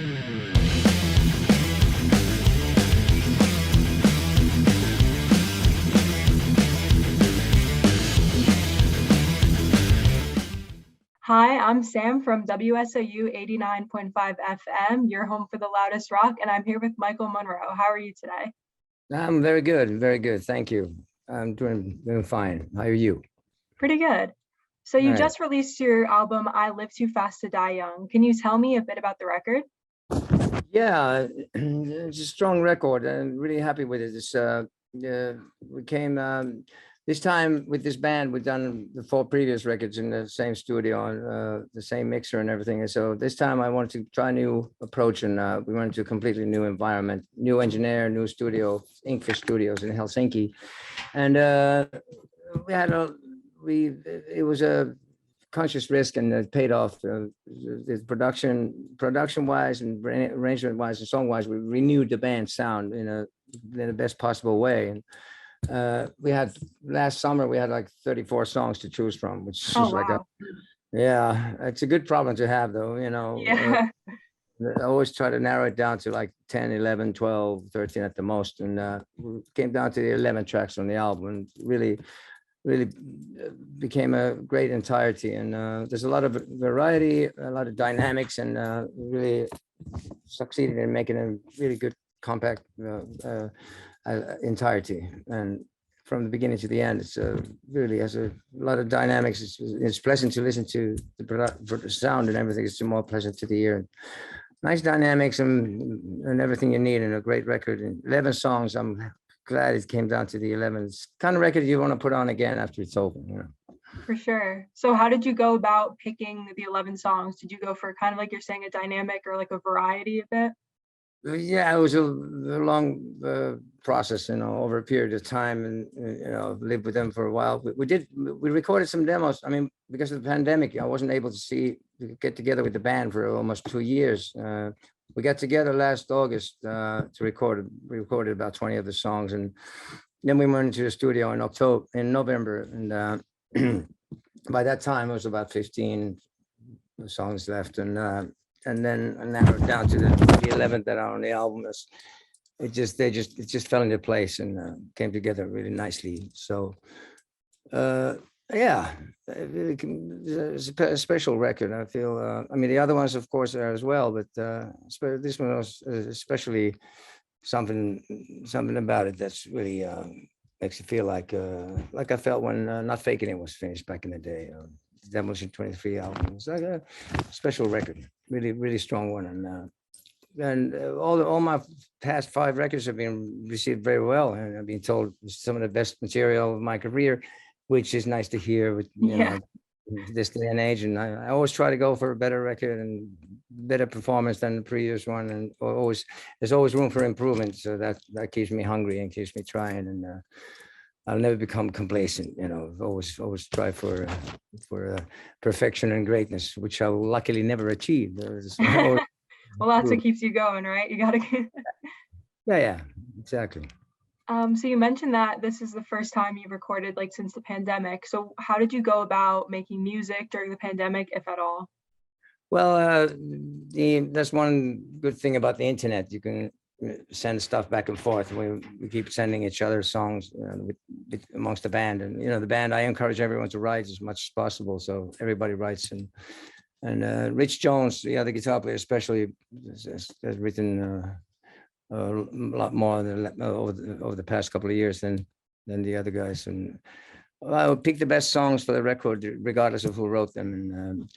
Hi, I'm Sam from WSOU 89.5 FM, your home for the loudest rock, and I'm here with Michael Monroe. How are you today? I'm very good, very good. Thank you. I'm doing fine. How are you? Pretty good. So you All right. just released your album, I Live Too Fast to Die Young. Can you tell me a bit about the record? Yeah, it's a strong record. I'm really happy with it. We came this time with this band. We've done the 4 previous records in the same studio on the same mixer and everything. And so this time I wanted to try a new approach, and we went to a completely new environment, new engineer, new studio, Inkfish Studios in Helsinki, and it was a conscious risk, and it paid off. The production wise and arrangement wise and song wise, we renewed the band's sound in the best possible way. And we had last summer we had like 34 songs to choose from, which is like it's a good problem to have, though. Yeah. I always try to narrow it down to like 10, 11, 12, 13 at the most, and we came down to the 11 tracks on the album, and really became a great entirety. And there's a lot of variety, a lot of dynamics, and really succeeded in making a really good compact entirety. And from the beginning to the end, it's really has a lot of dynamics. It's pleasant to listen to. The sound and everything is more pleasant to the ear. Nice dynamics and everything you need in a great record. And 11 songs. I'm glad it came down to the 11. It's the kind of record you want to put on again after it's over. For sure. So how did you go about picking the 11 songs? Did you go for kind of like you're saying a dynamic or like a variety of it? Yeah, it was a long process, over a period of time, and lived with them for a while. We recorded some demos. I mean, because of the pandemic, I wasn't able to get together with the band for almost 2 years. We got together last August to record. We recorded about 20 of the songs, and then we went into the studio in November, and by that time it was about 15 songs left, and then I narrowed down to the 11th that are on the album. It just fell into place and came together really nicely. So yeah, it's a special record. I feel. I mean, the other ones, of course, are as well, but this one was especially something about it that's really makes you feel like I felt when Not Faking It was finished back in the day. Demolition 23 album. It's like a special record, really strong one, and all my past 5 records have been received very well, and I've been told it's some of the best material of my career, which is nice to hear with this day and age. And I always try to go for a better record and better performance than the previous one, and there's always room for improvement, so that keeps me hungry and keeps me trying. And I'll never become complacent. Always try for perfection and greatness, which I will luckily never achieve. Well, that's what keeps you going, right? You gotta. Yeah, exactly. So you mentioned that this is the first time you've recorded like since the pandemic. So how did you go about making music during the pandemic, if at all? Well, that's one good thing about the internet. You can send stuff back and forth. We keep sending each other songs amongst the band, and the band. I encourage everyone to write as much as possible, so everybody writes. And Rich Jones, the other guitar player, especially, has written a lot more over the past couple of years than the other guys. And I would pick the best songs for the record, regardless of who wrote them. And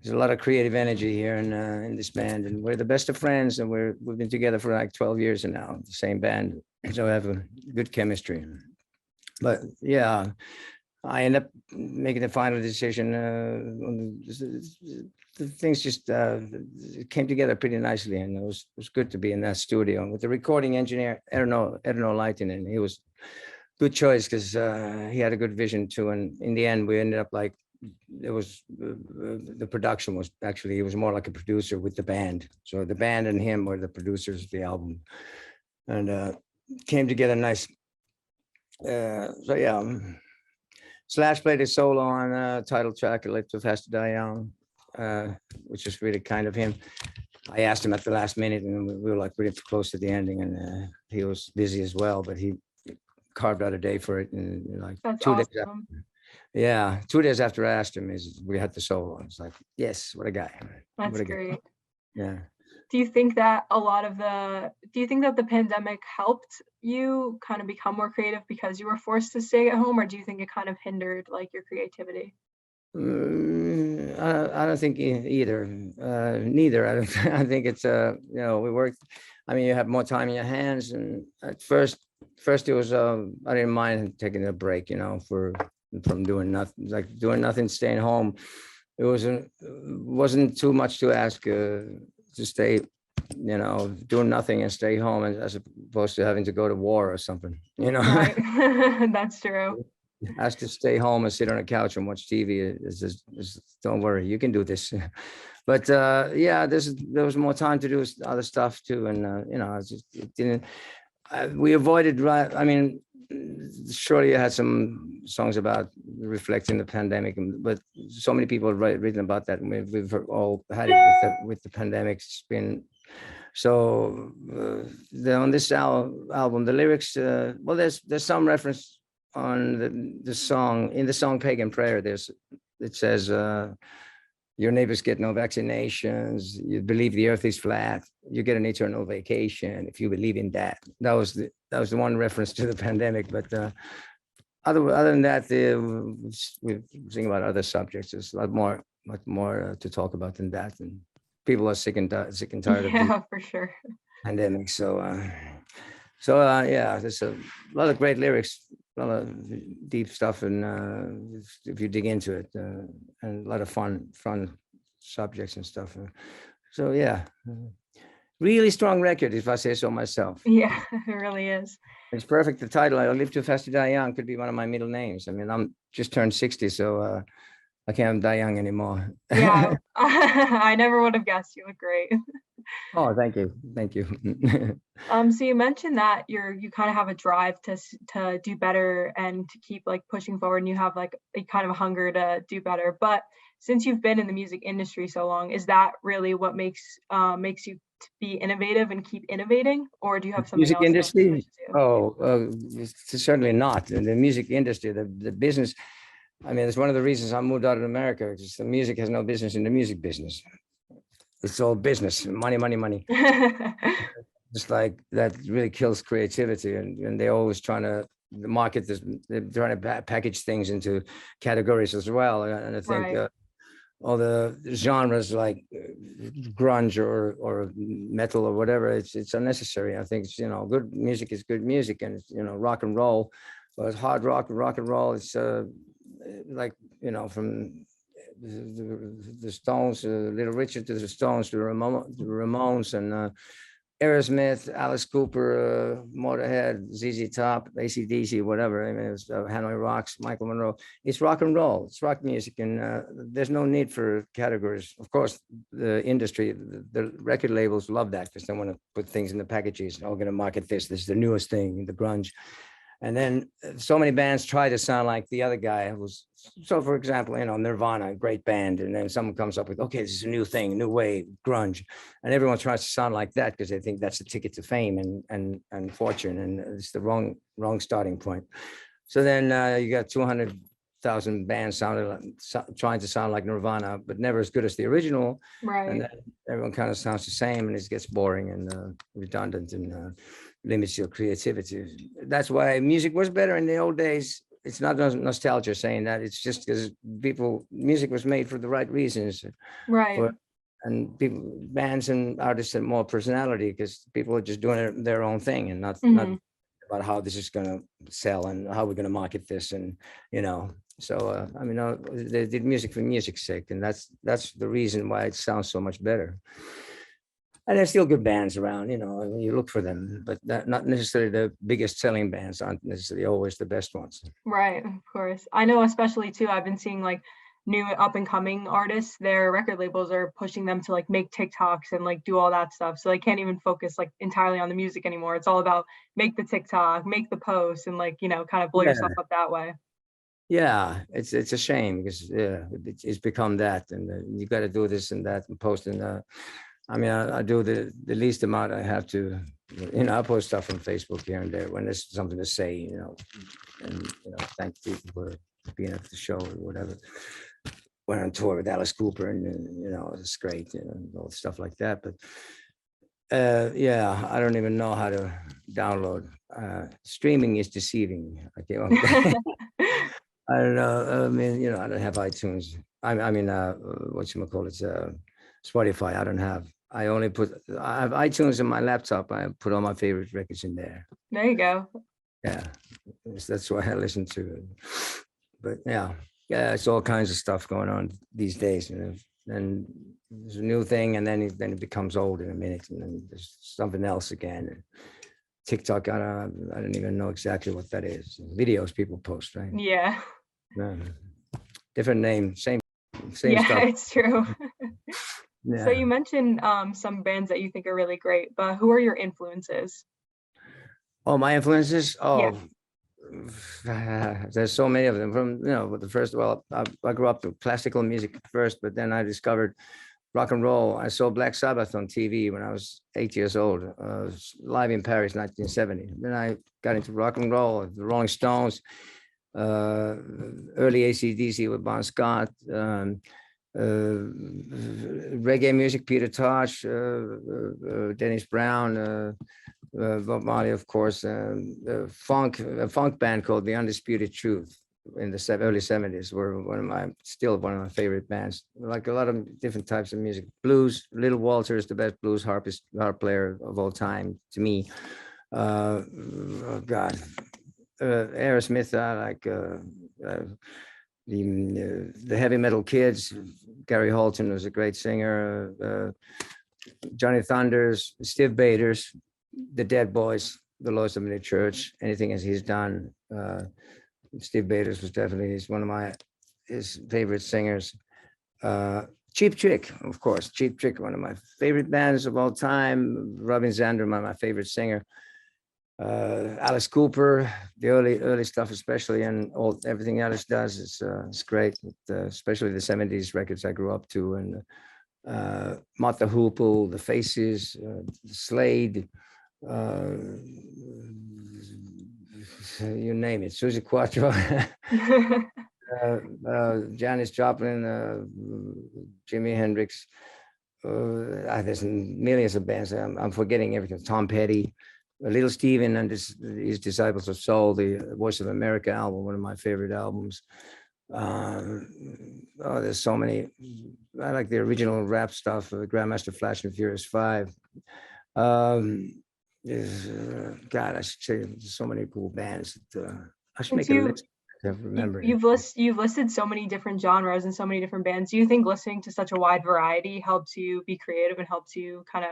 there's a lot of creative energy here in this band, and we're the best of friends, and we've been together for like 12 years now, the same band, so we have a good chemistry. But yeah, I end up making the final decision. The things just came together pretty nicely, and it was good to be in that studio with the recording engineer Erno Laitinen. He was good choice because he had a good vision too, and in the end we ended up like, it was the production was actually, he was more like a producer with the band. So the band and him were the producers of the album, and came together nice. So yeah, Slash played his solo on title track, "I Live Too Fast to Die Young," which is really kind of him. I asked him at the last minute, and we were like really close to the ending, and he was busy as well, but he carved out a day for it, and like That's 2 days after, awesome. yeah, 2 days after I asked him, is we had the solo. It's like, yes, what a guy. That's What a guy. great. Yeah. Do you think that do you think that the pandemic helped you kind of become more creative because you were forced to stay at home, or do you think it kind of hindered like your creativity? I don't think either. Neither. I don't. I think it's we worked. I mean, you have more time in your hands, and at first it was I didn't mind taking a break, from doing nothing, like doing nothing, staying home. It wasn't too much to ask to stay, doing nothing and stay home, as opposed to having to go to war or something. Right. That's true. Ask to stay home and sit on a couch and watch TV. Don't worry, you can do this. But yeah, there was more time to do other stuff too, and it didn't. We avoided. Right. I mean, surely you had some songs about reflecting the pandemic, but so many people have written about that, and we've all had it with the pandemic. It's been so. On this album, the lyrics. Well, there's some reference on the song, in the song Pagan Prayer. It says your neighbors get no vaccinations, you believe the earth is flat, you get an eternal vacation if you believe in that. That was the one reference to the pandemic. But other than that, we sing about other subjects. There's a lot more to talk about than that, and people are sick and tired of the Yeah, for sure. pandemic. Yeah, there's a lot of great lyrics, a lot of deep stuff, and if you dig into it, and a lot of fun subjects and stuff. So yeah, really strong record, if I say so myself. Yeah, it really is. It's perfect. The title, "I Live Too Fast to Die Young," could be one of my middle names. I mean, I'm just turned 60, so I can't die young anymore. Yeah. I never would have guessed. You look great. Oh, thank you. Thank you. So you mentioned that you kind of have a drive to do better and to keep like pushing forward, and you have like a kind of a hunger to do better. But since you've been in the music industry so long, is that really what makes you to be innovative and keep innovating, or do you have something Music else that industry? pushes you? Oh, certainly not. In the music industry, the business. I mean, it's one of the reasons I moved out of America, because the music has no business in the music business. It's all business, money, money, money. Just like that really kills creativity, and they're always trying to market this. They're trying to package things into categories as well. And I think Right. all the genres like grunge or metal or whatever, it's unnecessary. I think good music is good music, and rock and roll, but hard rock and roll. It's like from the Stones, Little Richard, to the Stones, to the Ramones, and Aerosmith, Alice Cooper, Motorhead, ZZ Top, AC/DC, whatever. I mean, it was Hanoi Rocks, Michael Monroe. It's rock and roll. It's rock music, and there's no need for categories. Of course, the industry, the record labels love that, because they want to put things in the packages. Oh, we're going to market this. This is the newest thing, the grunge. And then so many bands try to sound like the other guy was. So, for example, Nirvana, great band, and then someone comes up with, okay, this is a new thing, new wave, grunge, and everyone tries to sound like that because they think that's the ticket to fame and fortune, and it's the wrong starting point. So then you got 200,000 bands trying to sound like Nirvana, but never as good as the original, Right. and then everyone kind of sounds the same, and it gets boring and redundant, and limits your creativity. That's why music was better in the old days. It's not nostalgia saying that. It's just because music was made for the right reasons, Right. and bands and artists had more personality, because people are just doing their own thing, and not Hmm. about how this is going to sell and how we're going to market this, and So I mean, they did music for music's sake, and that's the reason why it sounds so much better. And there's still good bands around, you look for them, but not necessarily the biggest selling bands aren't necessarily always the best ones. Right, of course. I know, especially too, I've been seeing like new up and coming artists, their record labels are pushing them to like make TikToks and like do all that stuff. So they can't even focus like entirely on the music anymore. It's all about make the TikTok, make the post, and like, kind of blow Yeah, yourself up that way. yeah, it's a shame, because it's become that, and you got to do this and that and post, and I mean, I do the least amount I have to. I post stuff on Facebook here and there when there's something to say, and thank people for being at the show or whatever. Went on tour with Alice Cooper, and it's great, and all stuff like that. But yeah, I don't even know how to download. Streaming is deceiving. I can't. I don't know. I mean, I don't have iTunes. I mean, whatchamacallit, Spotify. I don't have. I have iTunes on my laptop. I put all my favorite records in there. There you go. Yeah, that's what I listen to. But yeah, it's all kinds of stuff going on these days. And there's a new thing, and then it becomes old in a minute, and then there's something else again. And TikTok, I don't even know exactly what that is. Videos people post, right? Yeah. Different name, same yeah, stuff. It's true. Yeah. So you mentioned some bands that you think are really great, but who are your influences? Oh, my influences? Oh, yeah. There's so many of them. From I grew up with classical music first, but then I discovered rock and roll. I saw Black Sabbath on TV when I was 8 years old, live in Paris, 1970. Then I got into rock and roll, the Rolling Stones, early AC/DC with Bon Scott, reggae music, Peter Tosh, Dennis Brown, Bob Marley, of course, a funk band called The Undisputed Truth in the early 70s were still one of my favorite bands. Like a lot of different types of music. Blues, Little Walter is the best blues harp player of all time to me. Oh God, Aerosmith, I like the Heavy Metal Kids. Gary Holton was a great singer. Johnny Thunders, Steve Baders, the Dead Boys, the Lords of the Church, anything as he's done. Steve Baders was definitely one of his favorite singers. Cheap Trick, of course. Cheap Trick, one of my favorite bands of all time. Robin Zander, my favorite singer. Alice Cooper, the early stuff especially, and everything Alice does is great. Especially the 70s records I grew up to, and Mott the Hoople, the Faces, Slade, you name it, Susie Quattro, Janis Joplin, Jimi Hendrix. There's millions of bands. I'm forgetting everything. Tom Petty, Little Steven and his Disciples of Soul, the Voice of America album, one of my favorite albums. There's so many. I like the original rap stuff, Grandmaster Flash and Furious 5. God, I should say there's so many cool bands that I should make a list. You've listed so many different genres and so many different bands. Do you think listening to such a wide variety helps you be creative and helps you kind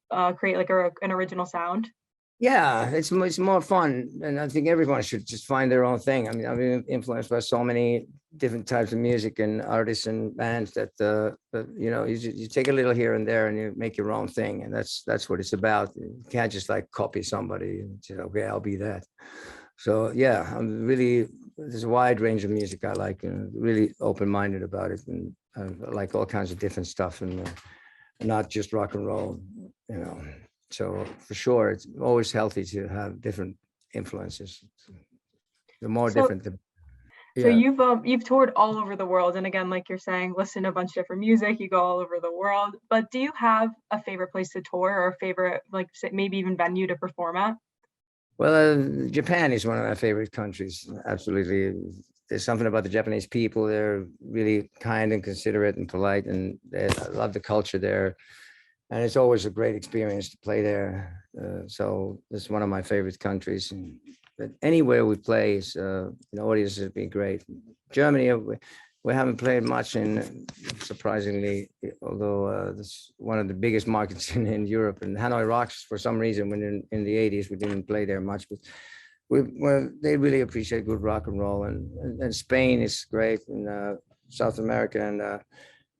of create like an original sound? Yeah, it's more fun, and I think everyone should just find their own thing. I mean, I've been influenced by so many different types of music and artists and bands that you take a little here and there and you make your own thing, and that's what it's about. You can't just like copy somebody and say, okay, I'll be that. So yeah, there's a wide range of music I like, and really open-minded about it, and I like all kinds of different stuff, and not just rock and roll, So for sure, it's always healthy to have different influences. The more different, the So you've toured all over the world, and again, like you're saying, listen to a bunch of different music. You go all over the world. But do you have a favorite place to tour, or a favorite, like maybe even venue to perform at? Well, Japan is one of my favorite countries. Absolutely, there's something about the Japanese people. They're really kind and considerate and polite, and I love the culture there. And it's always a great experience to play there. So it's one of my favorite countries. But anywhere we play, the audience has been great. Germany, we haven't played much in, surprisingly, although it's one of the biggest markets in Europe. And Hanoi Rocks, for some reason, when in the 80s, we didn't play there much. But they really appreciate good rock and roll. And Spain is great, and South America, and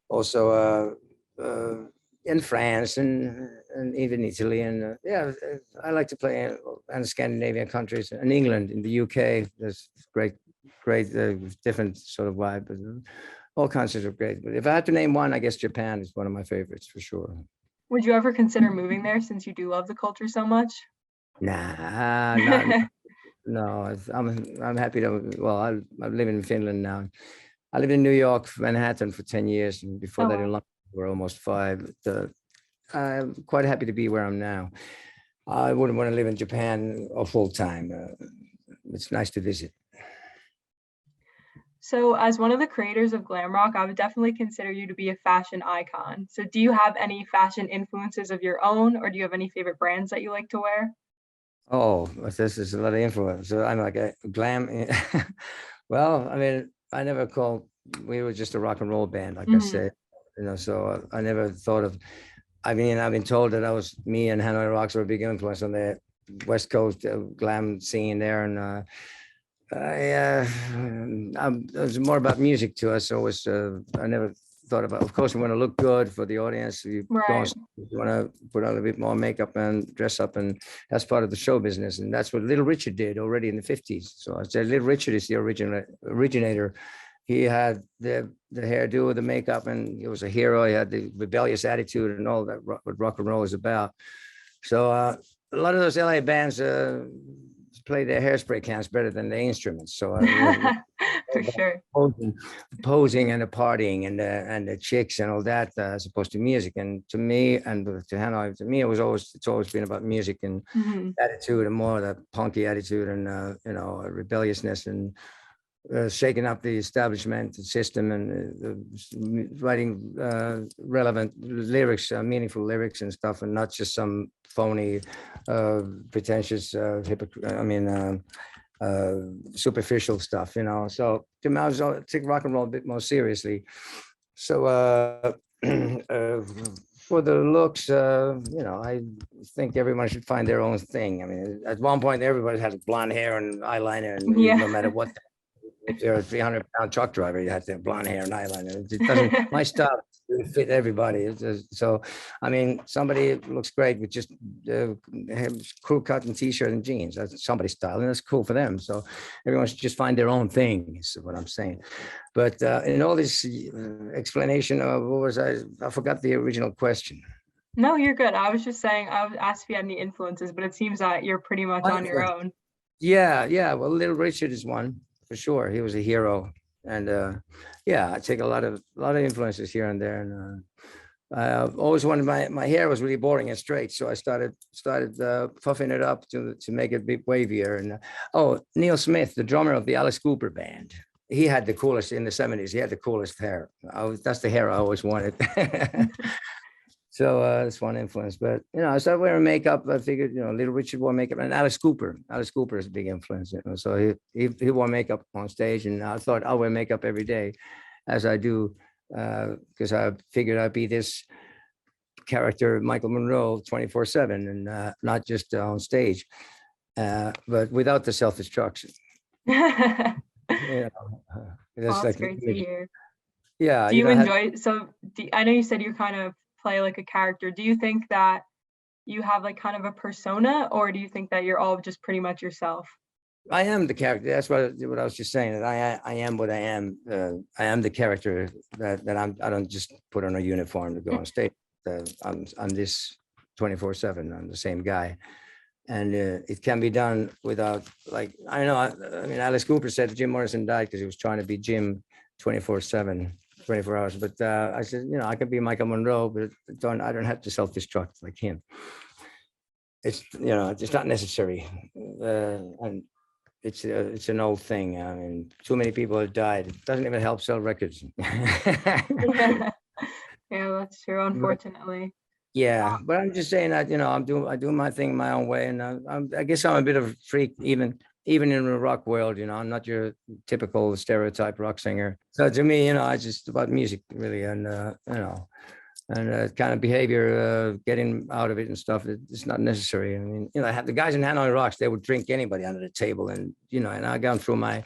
also in France and even Italy, and I like to play in the Scandinavian countries, and England, in the UK. There's great different sort of vibe, but all concerts are great. But if I had to name one, I guess Japan is one of my favorites for sure. Would you ever consider moving there since you do love the culture so much? Nah, not no. I'm happy to. Well, I live in Finland now. I lived in New York, Manhattan for 10 years, and before Oh, that in wow. London for almost five. But, I'm quite happy to be where I'm now. I wouldn't want to live in Japan or full time. It's nice to visit. So, as one of the creators of glam rock, I would definitely consider you to be a fashion icon. So, do you have any fashion influences of your own, or do you have any favorite brands that you like to wear? Oh, this is a lot of influence. So I'm like a glam. Well, I mean, I never called. We were just a rock and roll band, like I Mhm. said. So I never thought of. I mean, I've been told that me and Hanoi Rocks were a big influence on the West Coast glam scene there, and it was more about music to us. So it was, I never thought about, of course, you want to look good for the audience. You go on, Right. you want to put on a bit more makeup and dress up, and that's part of the show business. And that's what Little Richard did already in the 50s. So I said, Little Richard is the originator. He had the hairdo, the makeup, and he was a hero. He had the rebellious attitude and all that, what rock and roll is about. So a lot of those LA bands play their hairspray cans better than the instruments. So it was For sure. posing, posing and the partying and the chicks and all that, as opposed to music. And to me and to Hanoi, to me, it's always been about music and Mhm. attitude, and more that punky attitude and rebelliousness and shaking up the establishment system, and writing relevant lyrics, meaningful lyrics and stuff, and not just some phony, pretentious, superficial stuff. So to me, I was take rock and roll a bit more seriously. So for the looks, I think everyone should find their own thing. I mean, at one point, everybody had blonde hair and eyeliner, and no Yeah. matter what, if you're a 300-pound truck driver, you have to have blonde hair and eyeliner. It doesn't, my style doesn't fit everybody. So, I mean, somebody looks great with just crew cut and t-shirt and jeans. That's somebody's style, and that's cool for them. So everyone should just find their own thing, is what I'm saying. But in all this explanation of what was I forgot the original question. No, you're good. I was just saying, I was asked if you had any influences, but it seems that you're pretty much on your own. Yeah, yeah. Well, Little Richard is one for sure. He was a hero, and yeah, I take a lot of influences here and there. And I always wanted my hair was really boring and straight, so I started puffing it up to make it a bit wavier. And oh, Neil Smith, the drummer of the Alice Cooper band, he had the coolest in the 70s. He had the coolest hair. That's the hair I always wanted. So that's one influence. But I started wearing makeup. I figured, Little Richard wore makeup, and Alice Cooper. Alice Cooper is a big influence. So he wore makeup on stage, and I thought I'll wear makeup every day, as I do, because I figured I'd be this character, Michael Monroe, 24/7, and not just on stage, but without the self-destruction. You know, Well, that's that's like, great to hear. yeah, Do you you don't have. enjoy, so I know you said you kind of play like a character. Do you think that you have like kind of a persona, or do you think that you're all just pretty much yourself? I am the character. That's what I was just saying. That I am what I am. I am the character that I'm. I don't just put on a uniform to go on stage. I'm this 24/7. I'm the same guy, and it can be done without, like, I don't know. I mean, Alice Cooper said Jim Morrison died because he was trying to be Jim 24/7, 24 hours. But I said, I can be Michael Monroe, but I don't have to self-destruct like him. It's not necessary, and it's an old thing. I mean, too many people have died. It doesn't even help sell records. Yeah, that's true, But unfortunately. yeah, but I'm just saying that I do my thing my own way, and I guess I'm a bit of a freak, even in the rock world. I'm not your typical stereotype rock singer. So to me, I just about music really, and kind of behavior, getting out of it and stuff. It's not necessary. I mean, I have the guys in Hanoi Rocks. They would drink anybody under the table, and and I gone through I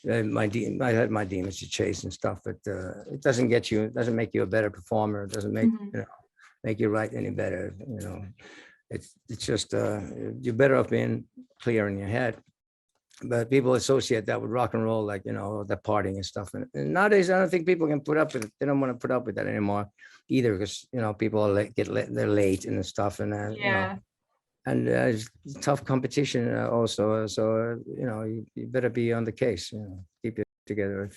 had my demons to chase and stuff, but it doesn't make you a better performer. It doesn't Mhm. make you write any better. It's just you're better off being clear in your head. but people associate that with rock and roll, like, you know, the partying and stuff. And nowadays, I don't think people can put up with it. They don't want to put up with that anymore either, because, you know, people are they're late and stuff, and you know, Yeah. and it's tough competition also. So you know, you better be on the case. You know, keep it together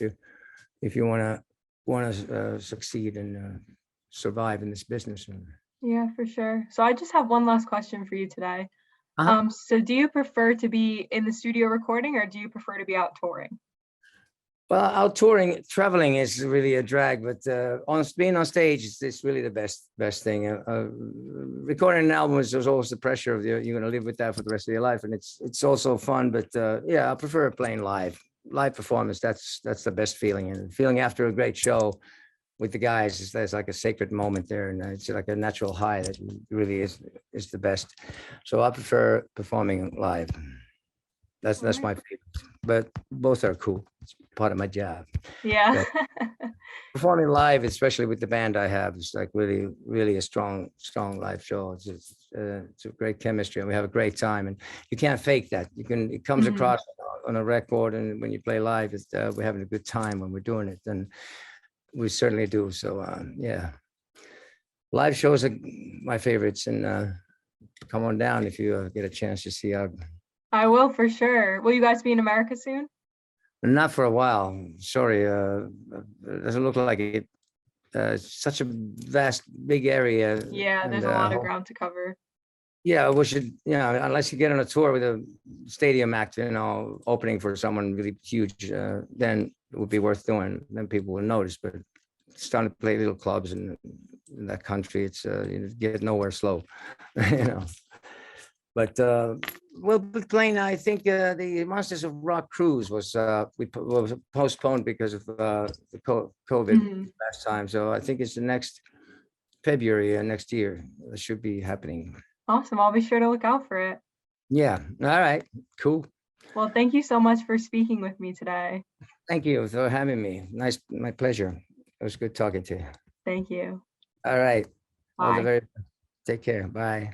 if you want to succeed and survive in this business. Yeah, for sure. So I just have one last question for you today. Uh-huh. So do you prefer to be in the studio recording, or do you prefer to be out touring? Well, out touring, traveling is really a drag, but on being on stage is really the best thing. Recording an album is there's always the pressure of you're going to live with that for the rest of your life, and it's also fun. But yeah, I prefer playing live performance. That's the best feeling, and feeling after a great show with the guys is there's like a sacred moment there, and it's like a natural high that really is the best. So I prefer performing live. That's All right. my favorite, but both are cool. It's part of my job. Yeah. But performing live, especially with the band I have, is like really a strong live show. It's a great chemistry, and we have a great time. And you can't fake that. It comes Mhm. across on a record, and when you play live, we're having a good time when we're doing it, and we certainly do. So yeah, live shows are my favorites, and come on down if you get a chance to see our. I will for sure. Will you guys be in America soon? Not for a while. Sorry, it doesn't look like it. Such a vast, big area, Yeah, and there's a lot of ground to cover. yeah, we should. You know, unless you get on a tour with a stadium act, you know, opening for someone really huge, then it would be worth doing. Then people will notice. But starting to play little clubs in that country, it's you get nowhere slow, you know. But we'll be playing. I think the Monsters of Rock cruise was was postponed because of the COVID Mhm. last time. So I think it's the next February next year. It should be happening. Awesome. I'll be sure to look out for it. Yeah. All right. Cool. Well, thank you so much for speaking with me today. Thank you for having me. Nice. My pleasure. It was good talking to you. Thank you. All right. All the Bye. very. Take care. Bye.